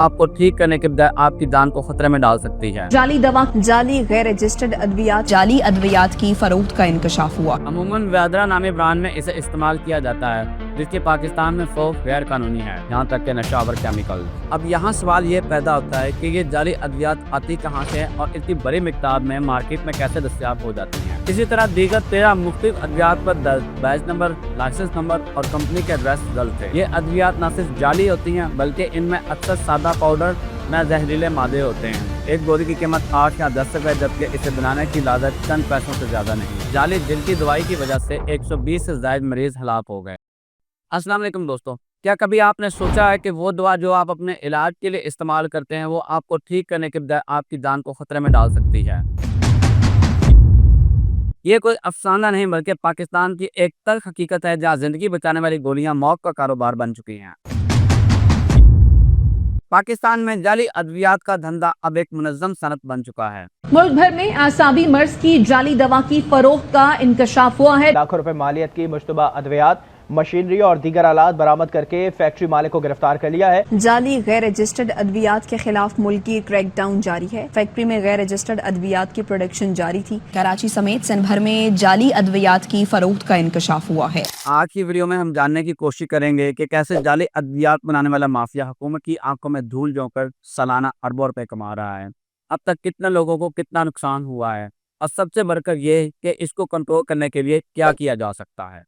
आपको ठीक करने के बजाय आपकी जान को खतरे में डाल सकती है। जाली दवा, जाली गैर रजिस्टर्ड अद्वियात, जाली अद्वियात की फरोख्त का इंकशाफ हुआ। अमूमन व्यादरा नामी ब्रांड में इसे इस्तेमाल किया जाता है, जिसकी पाकिस्तान में फरोख्त गैर कानूनी है, यहाँ तक के नशावर केमिकल। अब यहाँ सवाल ये पैदा होता है कि ये जाली अद्वियात आती कहाँ से है और इतनी बड़ी मिकदार में मार्केट में कैसे दस्तयाब हो जाती हैं। इसी तरह दीगर 13 मुख्तलिफ अद्वियात पर दर्ज बैच नंबर, लाइसेंस नंबर और कंपनी के एड्रेस दर्ज थे। ये अद्वियात न सिर्फ जाली होती हैं बल्कि इनमें अक्सर सादा पाउडर में जहरीले मादे होते हैं। एक गोली की कीमत 8 या 10 रुपए, जबकि इसे बनाने की लागत चंद पैसों से ज्यादा नहीं। जाली दिल की दवाई की वजह से 120 से ज्यादा मरीज हलाक हो गए। अस्सलाम वालेकुम दोस्तों, क्या कभी आपने सोचा है कि वो दवा जो आप अपने इलाज के लिए इस्तेमाल करते हैं वो आपको ठीक करने के बजाय आपकी जान को खतरे में डाल सकती है। ये कोई अफसाना नहीं बल्कि पाकिस्तान की एक तल्ख हकीकत है, जहाँ जिंदगी बचाने वाली गोलियां मौत का कारोबार बन चुकी हैं। पाकिस्तान में जाली अद्वियात का धंधा अब एक मुनज़्ज़म सनत बन चुका है। मुल्क भर में आसाबी मर्ज की जाली दवा की फरोख्त का इंकशाफ हुआ है। लाखों रुपए मालियत की मुश्तबा अद्वियात, मशीनरी और दीगर आलात बरामद करके फैक्ट्री मालिक को गिरफ्तार कर लिया है। जाली गैर रजिस्टर्ड अद्वियात के खिलाफ मुल्की क्रैकडाउन जारी है। फैक्ट्री में गैर रजिस्टर्ड अद्वियात की प्रोडक्शन जारी थी। कराची समेत सिंध भर में जाली अद्वियात की फरोख्त का इंकशाफ हुआ है। आज की वीडियो में हम जानने की कोशिश करेंगे कि कैसे जाली अद्वियात बनाने वाला माफिया हुकूमत की आंखों में धूल झोंककर सालाना अरबों रुपए कमा रहा है। अब तक कितने लोगों को कितना नुकसान हुआ है और सबसे बढ़कर ये कि इसको कंट्रोल करने के लिए क्या किया जा सकता है।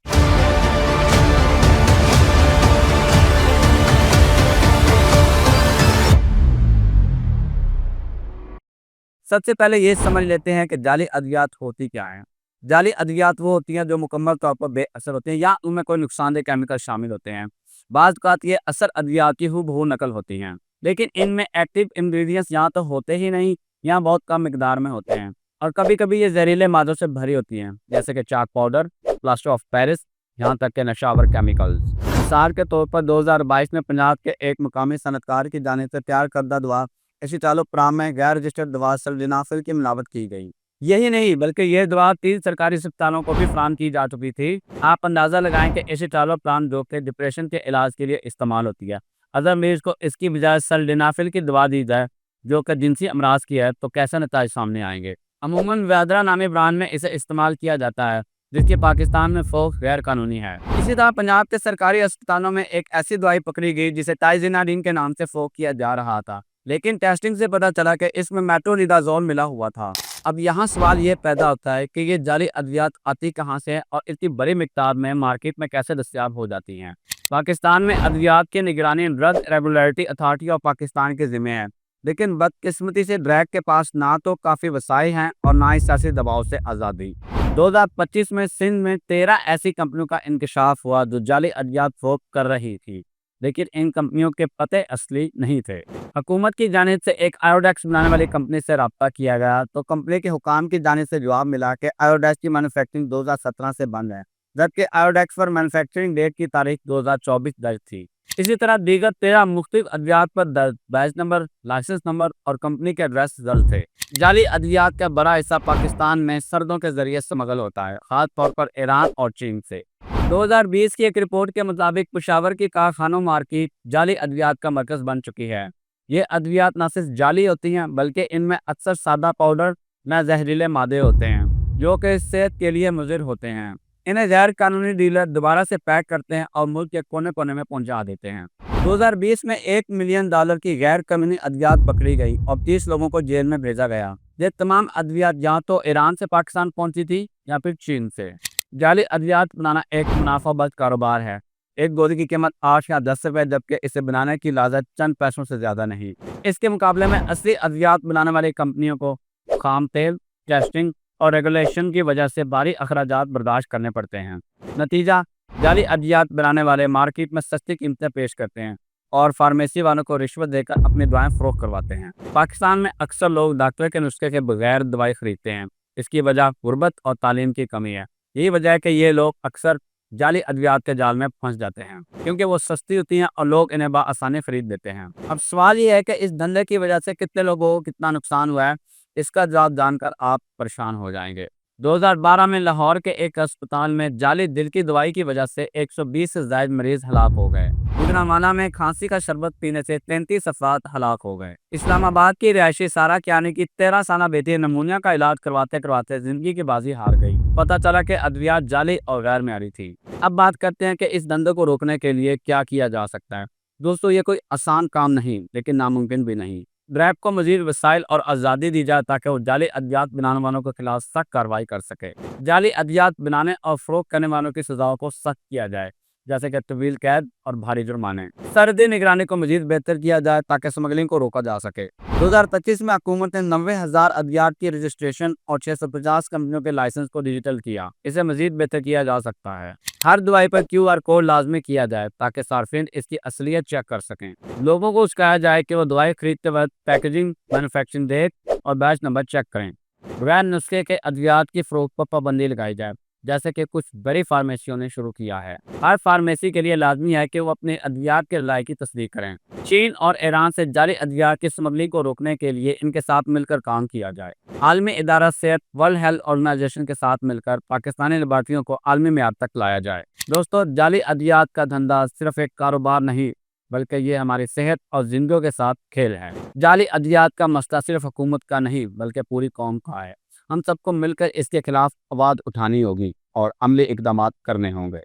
सबसे पहले ये समझ लेते हैं कि जाली अद्वियात होती क्या है। जाली अद्वियात वो होती हैं जो मुकम्मल तौर पर बेअसर होती हैं या उनमें कोई नुकसानदेह केमिकल शामिल होते हैं। बाज़ औक़ात ये असर अद्वियात की हूबहू नकल होती हैं, लेकिन इनमें एक्टिव इंग्रेडिएंट्स यहाँ तो होते ही नहीं या बहुत कम मिकदार में होते हैं, और कभी कभी ये जहरीले मादों से भरी होती हैं, जैसे कि chalk powder, plaster of Paris, यहाँ तक के नशावर केमिकल्स। मिसाल के तौर पर 2022 में पंजाब के एक मुकामी सनतकार की जानिब से तैयार करदा दवा एसिटालोप्राम में गैर रजिस्टर्ड दवा सल्डेनाफिल की मिलावट की गई। यही नहीं बल्कि यह दवा 3 सरकारी अस्पतालों को भी फराहम की जा चुकी थी। आप अंदाज़ा लगाएं कि एसिटालोप्राम जो कि डिप्रेशन के इलाज के लिए इस्तेमाल होती है, अगर मरीज को इसकी बजाय सल्डेनाफिल की दवा दी जाए जो कि जिनसी अमराज की है तो कैसे नतीजे सामने आएंगे। अमूमन व्यादरा नामी ब्रांड में इसे इस्तेमाल किया जाता है, जिसकी पाकिस्तान में फरोख्त गैर कानूनी है। इसी तरह पंजाब के सरकारी अस्पतालों में एक ऐसी दवाई पकड़ी गई जिसे टाइजिनाडीन के नाम से फरोख्त किया जा रहा था, लेकिन टेस्टिंग से पता चला कि इसमें मेट्रोनिडाजोल मिला हुआ था। अब यहाँ सवाल ये पैदा होता है कि ये जाली अद्वियात आती कहाँ से है और इतनी बड़ी मिकदार में मार्केट में कैसे दस्तयाब हो जाती हैं। पाकिस्तान में अद्वियात की निगरानी drug regulatory authority of Pakistan के जिम्मे है, लेकिन बदकिस्मती से ड्रैग के पास ना तो काफ़ी वसाइल हैं और ना ही सियासी दबाव से आज़ादी। 2025 में सिंध में 13 ऐसी कंपनियों का इंकशाफ हुआ जो जाली अद्वियात फरोख्त कर रही थी, लेकिन इन कंपनियों के पते असली नहीं थे। हुकूमत की जानिब से एक आयोडेक्स बनाने वाली कंपनी से रब्ता किया गया तो कंपनी के हुकाम की जानिब से जवाब मिला कि आयोडेक्स की मैन्युफैक्चरिंग 2017 से बंद है, जबकि आयोडेक्स पर मैन्युफैक्चरिंग डेट की तारीख 2024 दर्ज थी। इसी तरह दीगर 13 मुख्तलिफ अद्वियात पर दर्ज बैच नंबर, लाइसेंस नंबर और कंपनी के एड्रेस दर्ज थे। जाली अद्वियात का बड़ा हिस्सा पाकिस्तान में सरदों के जरिए स्मगल होता है, खास तौर पर ईरान और चीन से। 2020 की एक रिपोर्ट के मुताबिक पेशावर की कारखानों मार्केट जाली अद्वियात का मरकज बन चुकी है। ये अद्वियात न सिर्फ जाली होती हैं बल्कि इनमें अक्सर सादा पाउडर में जहरीले मादे होते हैं जो कि सेहत के लिए मुज़िर होते हैं। इन्हें गैर कानूनी डीलर दोबारा से पैक करते हैं और मुल्क के कोने कोने में पहुंचा देते हैं। 2020 में $1 मिलियन की गैर कानूनी अद्वियात पकड़ी गई और 30 लोगों को जेल में भेजा गया। ये तमाम अद्वियात या तो ईरान से पाकिस्तान पहुंची थी या फिर चीन से। जाली अद्वियात बनाना एक मुनाफाबख्श कारोबार है। एक गोली की कीमत 8 या 10 रुपए, जबकि इसे बनाने की लागत चंद पैसों से ज्यादा नहीं। इसके मुकाबले में असली अद्वियात बनाने वाली कंपनियों को खाम तेल, टेस्टिंग और रेगुलेशन की वजह से भारी अखराजात बर्दाश्त करने पड़ते हैं। नतीजा, जाली अद्वियात बनाने वाले मार्केट में सस्ती कीमतें पेश करते हैं और फार्मेसी वालों को रिश्वत देकर अपनी दवाएं फरोख्त करवाते हैं। पाकिस्तान में अक्सर लोग डॉक्टर के नुस्खे के बगैर दवाई खरीदते हैं। इसकी वजह गुर्बत और तालीम की कमी है। यही वजह है कि ये लोग अक्सर जाली अद्वियात के जाल में फंस जाते हैं, क्योंकि वो सस्ती होती हैं और लोग इन्हें आसानी खरीद देते हैं। अब सवाल ये है कि इस धंधे की वजह से कितने लोगों को कितना नुकसान हुआ है। इसका जवाब जानकर आप परेशान हो जाएंगे। 2012 में लाहौर के एक अस्पताल में जाली दिल की दवाई की वजह से 120 से ज्यादा मरीज हलाक हो गए। गुजरांवाला में खांसी का शरबत पीने से 33 अफराद हलाक हो गए। इस्लामाबाद की रिहायशी सारा कियानी की 13 साल बेटी नमूनिया का इलाज करवाते करवाते जिंदगी की बाजी हार गई। पता चला कि अद्वियात जाली और गैर मेयारी थी। अब बात करते हैं कि इस धंधे को रोकने के लिए क्या किया जा सकता है। दोस्तों, ये कोई आसान काम नहीं, लेकिन नामुमकिन भी नहीं। ग्रैब को मजीद वसाइल और आज़ादी दी जाए ताकि वो जाली अद्वियात बनाने वालों के खिलाफ सख्त कार्रवाई कर सके। जाली अद्वियात बनाने और फरोख्त करने वालों की सजाओं को सख्त किया जाए, जैसे कि तवील कैद और भारी जुर्माने। सरहदी निगरानी को मजीद बेहतर किया जाए ताकि स्मगलिंग को रोका जा सके। 2025 में हुकूमत ने 90,000 अद्वियात की रजिस्ट्रेशन और 650 कंपनियों के लाइसेंस को डिजिटल किया। इसे मजीद बेहतर किया जा सकता है। हर दवाई पर QR कोड लाजमी किया जाए ताकि सार्फिन इसकी असलियत चेक कर सकें। लोगों को सिखाया जाए कि वो दवाई खरीदते वक्त पैकेजिंग, मैन्युफैक्चरिंग डेट और बैच नंबर चेक करें। बगैर नुस्खे के अद्वियात की फरोख्त पर पाबंदी लगाई जाए, जैसे कि कुछ बड़ी फार्मेसियों ने शुरू किया है। हर फार्मेसी के लिए लाजमी है कि वो अपने अद्वियात के रलाई की तस्दीक करें। चीन और ईरान से जाली अद्वियात की स्मगलिंग को रोकने के लिए इनके साथ मिलकर काम किया जाए। आलमी इदारा सेहत वर्ल्ड हेल्थ ऑर्गेनाइजेशन के साथ मिलकर पाकिस्तानी लेबॉर्ट्रियों को आलमी मेयार तक लाया जाए। दोस्तों, जाली अद्वियात का धंधा सिर्फ एक कारोबार नहीं, बल्कि ये हमारी सेहत और जिंदगियों के साथ खेल है। जाली अद्वियात का मसला सिर्फ हुकूमत का नहीं, बल्कि पूरी कौम का है। हम सबको मिलकर इसके खिलाफ आवाज़ उठानी होगी और अमली इकदामात करने होंगे।